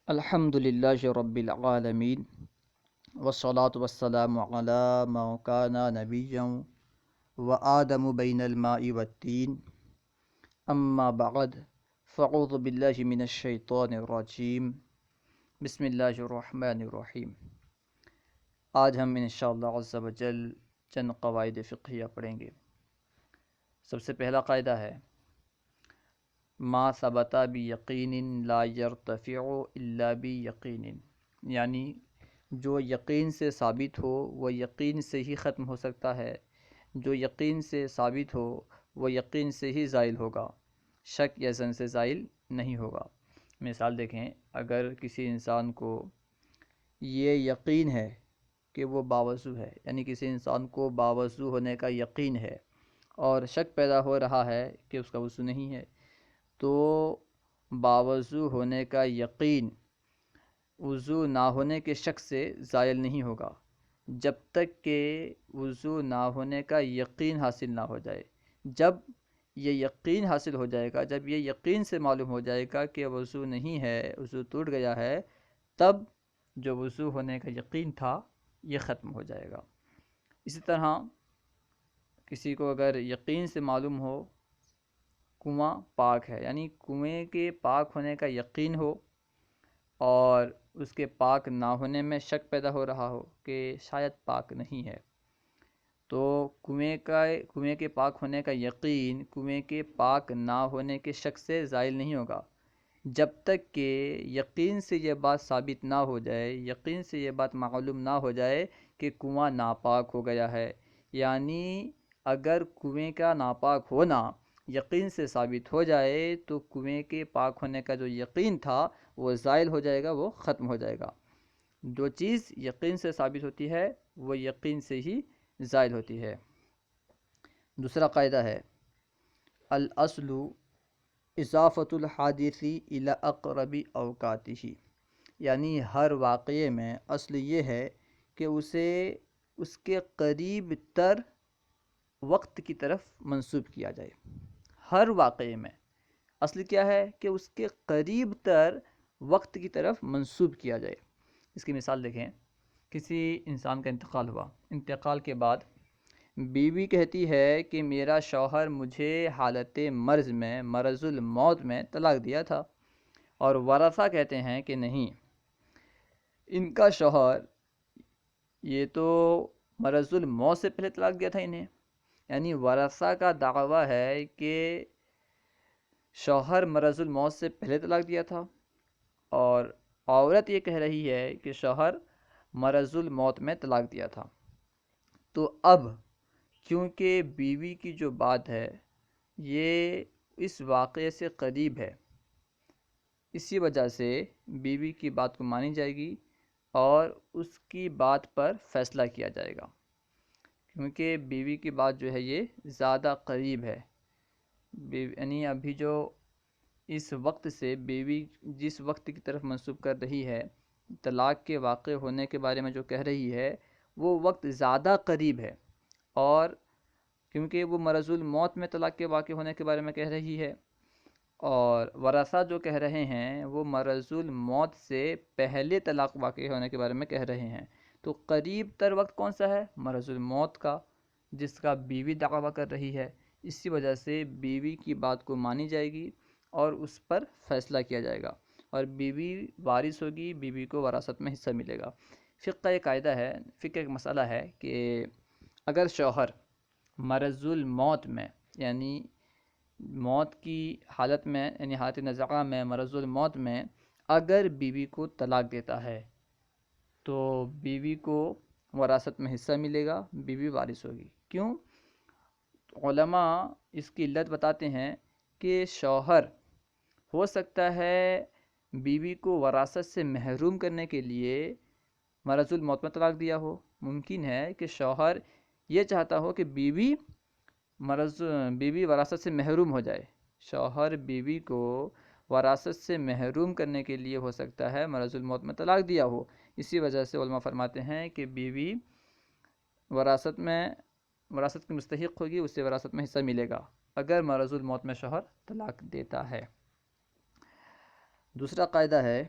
الحمد للہ رب العالمین والصلاة والسلام علی من کان نبیا وآدم بین الماء والتین اما بعد فاعوذ باللہ من الشیطان الرجیم بسم اللہ الرحمن الرحیم۔ آج ہم انشاءاللہ عز و جل چند قواعد فقہیہ پڑھیں گے۔ سب سے پہلا قاعدہ ہے ما ثبت بیقین لا یرتفع الا بیقین، یعنی جو یقین سے ثابت ہو وہ یقین سے ہی ختم ہو سکتا ہے، جو یقین سے ثابت ہو وہ یقین سے ہی زائل ہوگا، شک یا ظن سے زائل نہیں ہوگا۔ مثال دیکھیں، اگر کسی انسان کو یہ یقین ہے کہ وہ باوضو ہے، یعنی کسی انسان کو باوضو ہونے کا یقین ہے اور شک پیدا ہو رہا ہے کہ اس کا وضو نہیں ہے، تو باوضو ہونے کا یقین وضو نہ ہونے کے شک سے زائل نہیں ہوگا جب تک کہ وضو نہ ہونے کا یقین حاصل نہ ہو جائے۔ جب یہ یقین حاصل ہو جائے گا، جب یہ یقین سے معلوم ہو جائے گا کہ وضو نہیں ہے، وضو ٹوٹ گیا ہے، تب جو وضو ہونے کا یقین تھا یہ ختم ہو جائے گا۔ اسی طرح کسی کو اگر یقین سے معلوم ہو کنواں پاک ہے، یعنی کنویں کے پاک ہونے کا یقین ہو اور اس کے پاک نہ ہونے میں شک پیدا ہو رہا ہو کہ شاید پاک نہیں ہے، تو کنویں کے پاک ہونے کا یقین کنویں کے پاک نہ ہونے کے شک سے زائل نہیں ہوگا جب تک کہ یقین سے یہ بات ثابت نہ ہو جائے، یقین سے یہ بات معلوم نہ ہو جائے کہ کنواں ناپاک ہو گیا ہے۔ یعنی اگر کنویں کا ناپاک ہونا یقین سے ثابت ہو جائے تو کنویں کے پاک ہونے کا جو یقین تھا وہ زائل ہو جائے گا، وہ ختم ہو جائے گا۔ جو چیز یقین سے ثابت ہوتی ہے وہ یقین سے ہی زائل ہوتی ہے۔ دوسرا قاعدہ ہے الاصل اضافۃ الحادث الی اقرب اوقاتہ، یعنی ہر واقعے میں اصل یہ ہے کہ اسے اس کے قریب تر وقت کی طرف منسوب کیا جائے۔ ہر واقعے میں اصل کیا ہے کہ اس کے قریب تر وقت کی طرف منسوب کیا جائے۔ اس کی مثال دیکھیں، کسی انسان کا انتقال ہوا، انتقال کے بعد بیوی کہتی ہے کہ میرا شوہر مجھے حالت مرض میں، مرض الموت میں طلاق دیا تھا، اور ورثہ کہتے ہیں کہ نہیں، ان کا شوہر یہ تو مرض الموت سے پہلے طلاق دیا تھا انہیں۔ یعنی ورثہ کا دعویٰ ہے کہ شوہر مرض الموت سے پہلے طلاق دیا تھا، اور عورت یہ کہہ رہی ہے کہ شوہر مرض الموت میں طلاق دیا تھا۔ تو اب کیونکہ بیوی کی جو بات ہے یہ اس واقعے سے قریب ہے، اسی وجہ سے بیوی کی بات کو مانی جائے گی اور اس کی بات پر فیصلہ کیا جائے گا، کیونکہ بیوی کی بات جو ہے یہ زیادہ قریب ہے۔ یعنی ابھی جو اس وقت سے بیوی جس وقت کی طرف منسوب کر رہی ہے، طلاق کے واقع ہونے کے بارے میں جو کہہ رہی ہے، وہ وقت زیادہ قریب ہے، اور کیونکہ وہ مرض الموت میں طلاق کے واقع ہونے کے بارے میں کہہ رہی ہے، اور ورثہ جو کہہ رہے ہیں وہ مرض الموت سے پہلے طلاق واقع ہونے کے بارے میں کہہ رہے ہیں، تو قریب تر وقت کون سا ہے؟ مرض الموت کا، جس کا بیوی دعویٰ کر رہی ہے۔ اسی وجہ سے بیوی کی بات کو مانی جائے گی اور اس پر فیصلہ کیا جائے گا، اور بیوی وارث ہوگی، بیوی کو وراثت میں حصہ ملے گا۔ فقہ کا ایک قاعدہ ہے، فقہ کا ایک مسئلہ ہے کہ اگر شوہر مرض الموت میں، یعنی موت کی حالت میں، یعنی حالت نزعہ میں، مرض الموت میں اگر بیوی کو طلاق دیتا ہے تو بیوی کو وراثت میں حصہ ملے گا، بیوی وارث ہوگی۔ کیوں؟ علماء اس کی علت بتاتے ہیں کہ شوہر ہو سکتا ہے بیوی کو وراثت سے محروم کرنے کے لیے مرض الموت میں طلاق دیا ہو۔ ممکن ہے کہ شوہر یہ چاہتا ہو کہ بیوی وراثت سے محروم ہو جائے، شوہر بیوی کو وراثت سے محروم کرنے کے لیے ہو سکتا ہے مرض الموت میں طلاق دیا ہو۔ اسی وجہ سے علماء فرماتے ہیں کہ بیوی وراثت کی مستحق ہوگی، اسے وراثت میں حصہ ملے گا اگر مرض الموت میں شوہر طلاق دیتا ہے۔ دوسرا قاعدہ ہے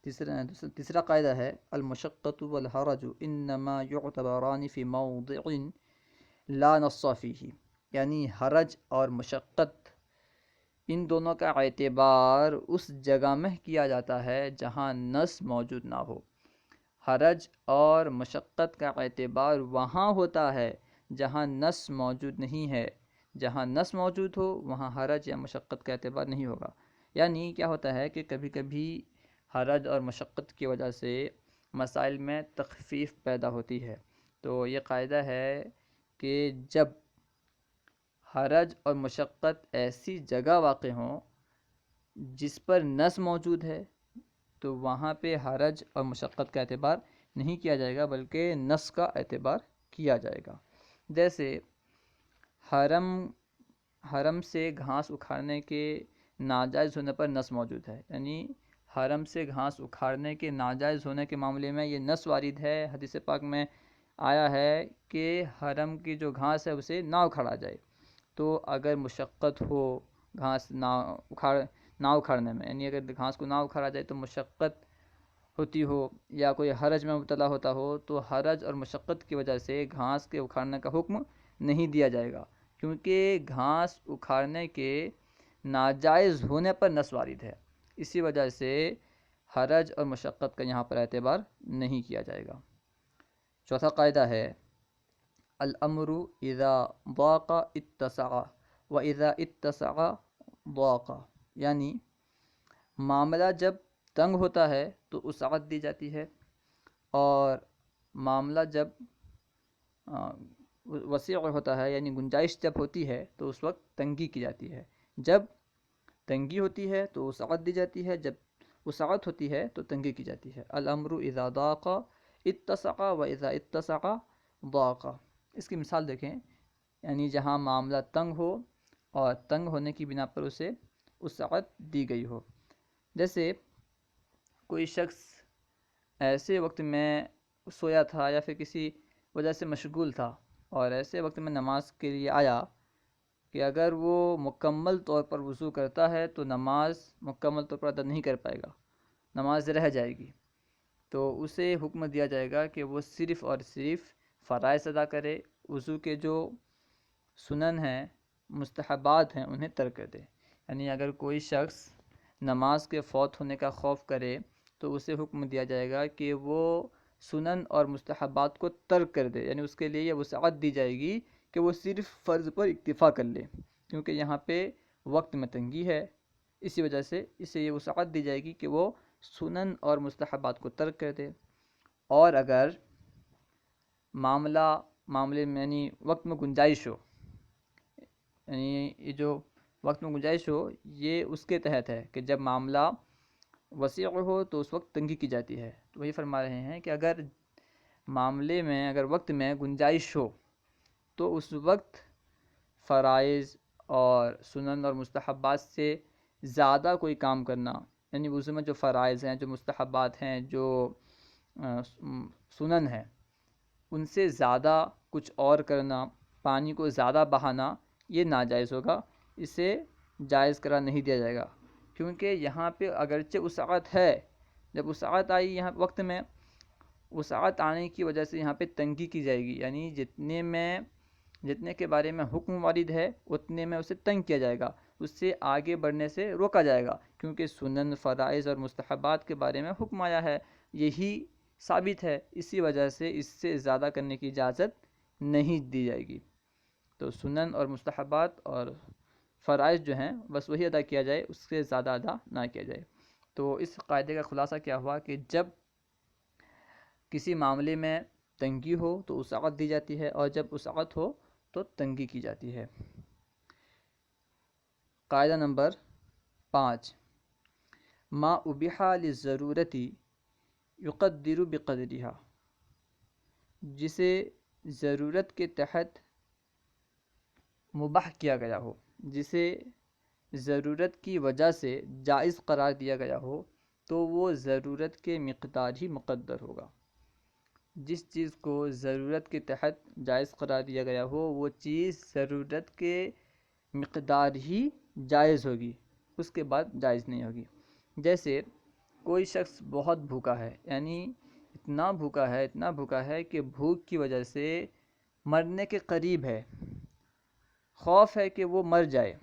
تیسرا قاعدہ ہے المشقۃ والحرج انما یعتبران فی موضع لا نص فیہ، یعنی حرج اور مشقت ان دونوں کا اعتبار اس جگہ میں کیا جاتا ہے جہاں نص موجود نہ ہو۔ حرج اور مشقت کا اعتبار وہاں ہوتا ہے جہاں نص موجود نہیں ہے۔ جہاں نص موجود ہو وہاں حرج یا مشقت کا اعتبار نہیں ہوگا۔ یعنی کیا ہوتا ہے کہ کبھی کبھی حرج اور مشقت کی وجہ سے مسائل میں تخفیف پیدا ہوتی ہے، تو یہ قاعدہ ہے کہ جب حرج اور مشقت ایسی جگہ واقع ہوں جس پر نص موجود ہے تو وہاں پہ حرج اور مشقت کا اعتبار نہیں کیا جائے گا بلکہ نص کا اعتبار کیا جائے گا۔ جیسے حرم سے گھاس اکھاڑنے کے ناجائز ہونے پر نص موجود ہے، یعنی حرم سے گھاس اکھاڑنے کے ناجائز ہونے کے معاملے میں یہ نص وارد ہے، حدیث پاک میں آیا ہے کہ حرم کی جو گھاس ہے اسے نہ اکھاڑا جائے۔ تو اگر مشقت ہو گھاس نہ اکھاڑنے میں، یعنی اگر گھاس کو نہ اکھاڑا جائے تو مشقت ہوتی ہو یا کوئی حرج میں مبتلا ہوتا ہو تو حرج اور مشقت کی وجہ سے گھاس کے اکھاڑنے کا حکم نہیں دیا جائے گا، کیونکہ گھاس اکھاڑنے کے ناجائز ہونے پر نص وارد ہے، اسی وجہ سے حرج اور مشقت کا یہاں پر اعتبار نہیں کیا جائے گا۔ چوتھا قاعدہ ہے الامر اذا ضاق اتسع واذا اتسع ضاق، یعنی معاملہ جب تنگ ہوتا ہے تو وسعت دی جاتی ہے، اور معاملہ جب وسیع ہوتا ہے یعنی گنجائش جب ہوتی ہے تو اس وقت تنگی کی جاتی ہے۔ جب تنگی ہوتی ہے تو وسعت دی جاتی ہے، جب وسعت ہوتی ہے تو تنگی کی جاتی ہے۔ الامر اذا ضاق اتسع واذا اتسع ضاق، اس کی مثال دیکھیں، یعنی جہاں معاملہ تنگ ہو اور تنگ ہونے کی بنا پر اسے وسعت دی گئی ہو۔ جیسے کوئی شخص ایسے وقت میں سویا تھا یا پھر کسی وجہ سے مشغول تھا اور ایسے وقت میں نماز کے لیے آیا کہ اگر وہ مکمل طور پر وضو کرتا ہے تو نماز مکمل طور پر ادا نہیں کر پائے گا، نماز رہ جائے گی، تو اسے حکم دیا جائے گا کہ وہ صرف اور صرف فرائض ادا کرے، وضو کے جو سنن ہیں مستحبات ہیں انہیں ترک کر دے۔ یعنی اگر کوئی شخص نماز کے فوت ہونے کا خوف کرے تو اسے حکم دیا جائے گا کہ وہ سنن اور مستحبات کو ترک کر دے، یعنی اس کے لیے یہ وسعت دی جائے گی کہ وہ صرف فرض پر اکتفا کر لے، کیونکہ یہاں پہ وقت میں تنگی ہے، اسی وجہ سے اسے یہ وسعت دی جائے گی کہ وہ سنن اور مستحبات کو ترک کر دے۔ اور اگر معاملے میں یعنی وقت میں گنجائش ہو، یعنی یہ جو وقت میں گنجائش ہو یہ اس کے تحت ہے کہ جب معاملہ وسیع ہو تو اس وقت تنگی کی جاتی ہے، تو وہی فرما رہے ہیں کہ اگر معاملے میں اگر وقت میں گنجائش ہو تو اس وقت فرائض اور سنن اور مستحبات سے زیادہ کوئی کام کرنا، یعنی وضو میں جو فرائض ہیں، جو مستحبات ہیں، جو سنن ہیں، ان سے زیادہ کچھ اور کرنا، پانی کو زیادہ بہانا، یہ ناجائز ہوگا، اسے جائز قرار نہیں دیا جائے گا، کیونکہ یہاں پہ اگرچہ وسعت ہے، جب وسعت آئی یہاں وقت میں، وسعت آنے کی وجہ سے یہاں پہ تنگی کی جائے گی، یعنی جتنے کے بارے میں حکم وارد ہے اتنے میں اسے تنگ کیا جائے گا، اس سے آگے بڑھنے سے روکا جائے گا، کیونکہ سنن، فرائض اور مستحبات کے بارے میں حکم آیا ہے، یہی ثابت ہے، اسی وجہ سے اس سے زیادہ کرنے کی اجازت نہیں دی جائے گی۔ تو سنن اور مستحبات اور فرائض جو ہیں بس وہی ادا کیا جائے، اس سے زیادہ ادا نہ کیا جائے۔ تو اس قاعدے کا خلاصہ کیا ہوا کہ جب کسی معاملے میں تنگی ہو تو وسعت دی جاتی ہے، اور جب وسعت ہو تو تنگی کی جاتی ہے۔ قاعدہ نمبر 5، ما ابیح للضرورت یقدر بقدرها، جسے ضرورت کے تحت مباح کیا گیا ہو، جسے ضرورت کی وجہ سے جائز قرار دیا گیا ہو تو وہ ضرورت کے مقدار ہی مقدر ہوگا۔ جس چیز کو ضرورت کے تحت جائز قرار دیا گیا ہو وہ چیز ضرورت کے مقدار ہی جائز ہوگی، اس کے بعد جائز نہیں ہوگی۔ جیسے کوئی شخص بہت بھوکا ہے، یعنی اتنا بھوکا ہے کہ بھوک کی وجہ سے مرنے کے قریب ہے، خوف ہے کہ وہ مر جائے،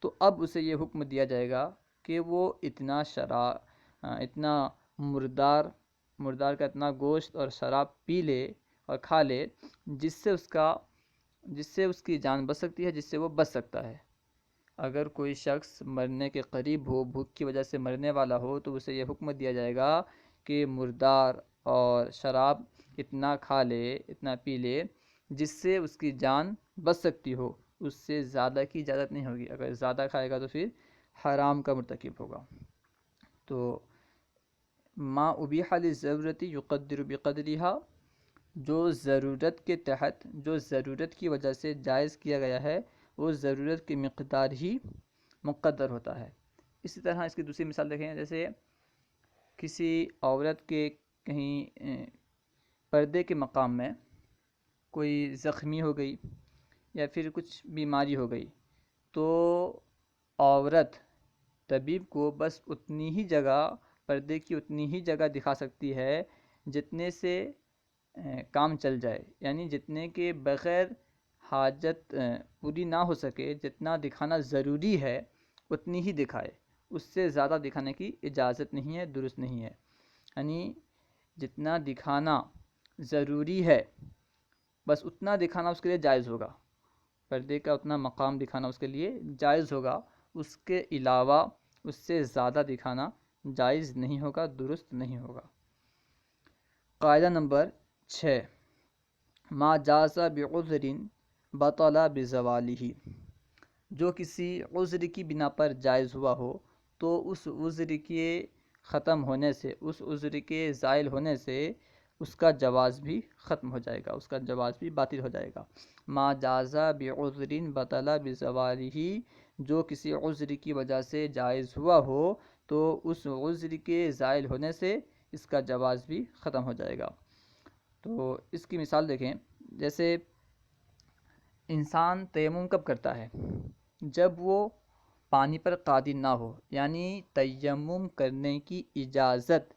تو اب اسے یہ حکم دیا جائے گا کہ وہ اتنا مردار کا اتنا گوشت اور شراب پی لے اور کھا لے جس سے اس کی جان بچ سکتی ہے، جس سے وہ بچ سکتا ہے۔ اگر کوئی شخص مرنے کے قریب ہو، بھوک کی وجہ سے مرنے والا ہو، تو اسے یہ حکم دیا جائے گا کہ مردار اور شراب اتنا کھا لے، اتنا پی لے جس سے اس کی جان بچ سکتی ہو، اس سے زیادہ کی اجازت نہیں ہوگی۔ اگر زیادہ کھائے گا تو پھر حرام کا مرتکب ہوگا۔ تو ما ابیح للضرورت یقدر بقدرها، جو ضرورت کے تحت، جو ضرورت کی وجہ سے جائز کیا گیا ہے، وہ ضرورت کی مقدار ہی مقدر ہوتا ہے۔ اسی طرح اس کی دوسری مثال دیکھیں، جیسے کسی عورت کے کہیں پردے کے مقام میں کوئی زخمی ہو گئی یا پھر کچھ بیماری ہو گئی، تو عورت طبیب کو بس اتنی ہی جگہ، پردے کی اتنی ہی جگہ دکھا سکتی ہے جتنے سے کام چل جائے، یعنی جتنے کے بغیر حاجت پوری نہ ہو سکے، جتنا دکھانا ضروری ہے اتنی ہی دکھائے، اس سے زیادہ دکھانے کی اجازت نہیں ہے، درست نہیں ہے۔ یعنی جتنا دکھانا ضروری ہے بس اتنا دکھانا اس کے لیے جائز ہوگا، پردے کا اتنا مقام دکھانا اس کے لیے جائز ہوگا، اس کے علاوہ اس سے زیادہ دکھانا جائز نہیں ہوگا، درست نہیں ہوگا۔ قاعدہ نمبر 6، ما جاز بعذر بطل بزوالہ، جو کسی عذر کی بنا پر جائز ہوا ہو تو اس عذر کے ختم ہونے سے، اس عذر کے زائل ہونے سے اس کا جواز بھی ختم ہو جائے گا، اس کا جواز بھی باطل ہو جائے گا۔ ما جاز بعذر بطل بزوالہ، جو کسی عذر کی وجہ سے جائز ہوا ہو تو اس عذر کے زائل ہونے سے اس کا جواز بھی ختم ہو جائے گا۔ تو اس کی مثال دیکھیں، جیسے انسان تیمم کب کرتا ہے؟ جب وہ پانی پر قادر نہ ہو، یعنی تیمم کرنے کی اجازت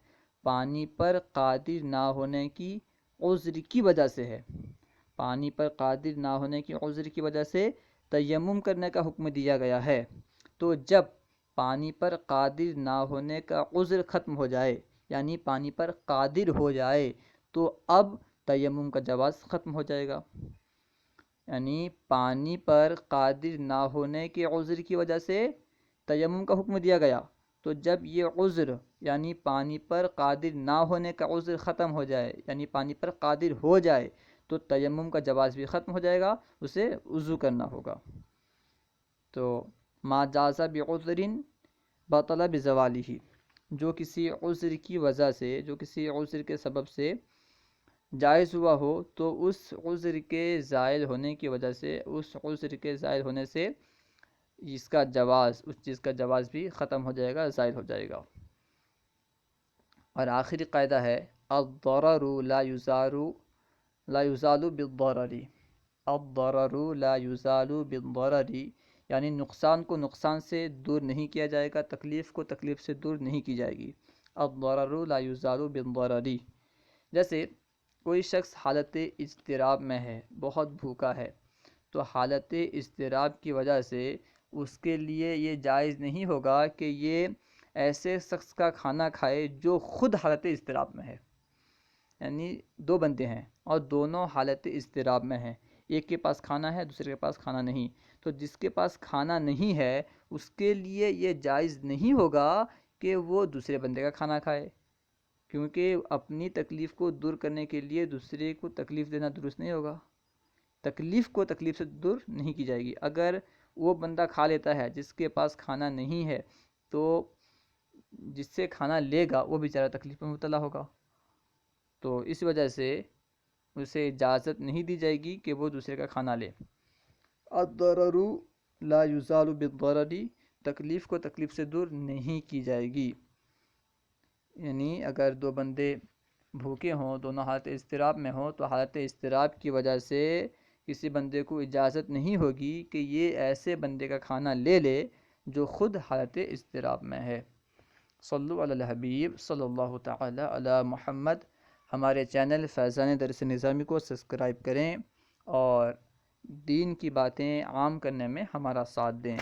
پانی پر قادر نہ ہونے کی عذر کی وجہ سے ہے، پانی پر قادر نہ ہونے کی عذر کی وجہ سے تیمم کرنے کا حکم دیا گیا ہے۔ تو جب پانی پر قادر نہ ہونے کا عذر ختم ہو جائے، یعنی پانی پر قادر ہو جائے، تو اب تیمم کا جواز ختم ہو جائے گا۔ یعنی پانی پر قادر نہ ہونے کے عذر کی وجہ سے تیمم کا حکم دیا گیا، تو جب یہ عذر یعنی پانی پر قادر نہ ہونے کا عذر ختم ہو جائے، یعنی پانی پر قادر ہو جائے، تو تیمم کا جواز بھی ختم ہو جائے گا، اسے وضو کرنا ہوگا۔ تو ما جاز بعذر بطل بزوالہ، جو کسی عذر کی وجہ سے، جو کسی عذر کے سبب سے جائز ہوا ہو تو اس عذر کے زائل ہونے کی وجہ سے، اس عذر کے زائل ہونے سے اس کا جواز، اس چیز کا جواز بھی ختم ہو جائے گا، زائل ہو جائے گا۔ اور آخری قاعدہ ہے الضرر لا یزال بالضرر، الضرر لا یزال بالضرر، یعنی نقصان کو نقصان سے دور نہیں کیا جائے گا، تکلیف کو تکلیف سے دور نہیں کی جائے گی۔ الضرر لا یزال بالضرر، جیسے کوئی شخص حالت اضطراب میں ہے، بہت بھوکا ہے، تو حالت اضطراب کی وجہ سے اس کے لیے یہ جائز نہیں ہوگا کہ یہ ایسے شخص کا کھانا کھائے جو خود حالت اضطراب میں ہے۔ یعنی دو بندے ہیں اور دونوں حالت اضطراب میں ہیں، ایک کے پاس کھانا ہے، دوسرے کے پاس کھانا نہیں، تو جس کے پاس کھانا نہیں ہے اس کے لیے یہ جائز نہیں ہوگا کہ وہ دوسرے بندے کا کھانا کھائے، کیونکہ اپنی تکلیف کو دور کرنے کے لیے دوسرے کو تکلیف دینا درست نہیں ہوگا، تکلیف کو تکلیف سے دور نہیں کی جائے گی۔ اگر وہ بندہ کھا لیتا ہے جس کے پاس کھانا نہیں ہے، تو جس سے کھانا لے گا وہ بیچارہ تکلیف میں مبتلا ہوگا، تو اس وجہ سے اسے اجازت نہیں دی جائے گی کہ وہ دوسرے کا کھانا لے۔ الضرر لا یزال بالضرر، تکلیف کو تکلیف سے دور نہیں کی جائے گی۔ یعنی اگر دو بندے بھوکے ہوں، دونوں حالت اضطراب میں ہوں، تو حالت اضطراب کی وجہ سے کسی بندے کو اجازت نہیں ہوگی کہ یہ ایسے بندے کا کھانا لے لے جو خود حالت اضطراب میں ہے۔ صلو علی الحبیب صلی اللہ تعالی علی محمد۔ ہمارے چینل فیضان درس نظامی کو سبسکرائب کریں اور دین کی باتیں عام کرنے میں ہمارا ساتھ دیں۔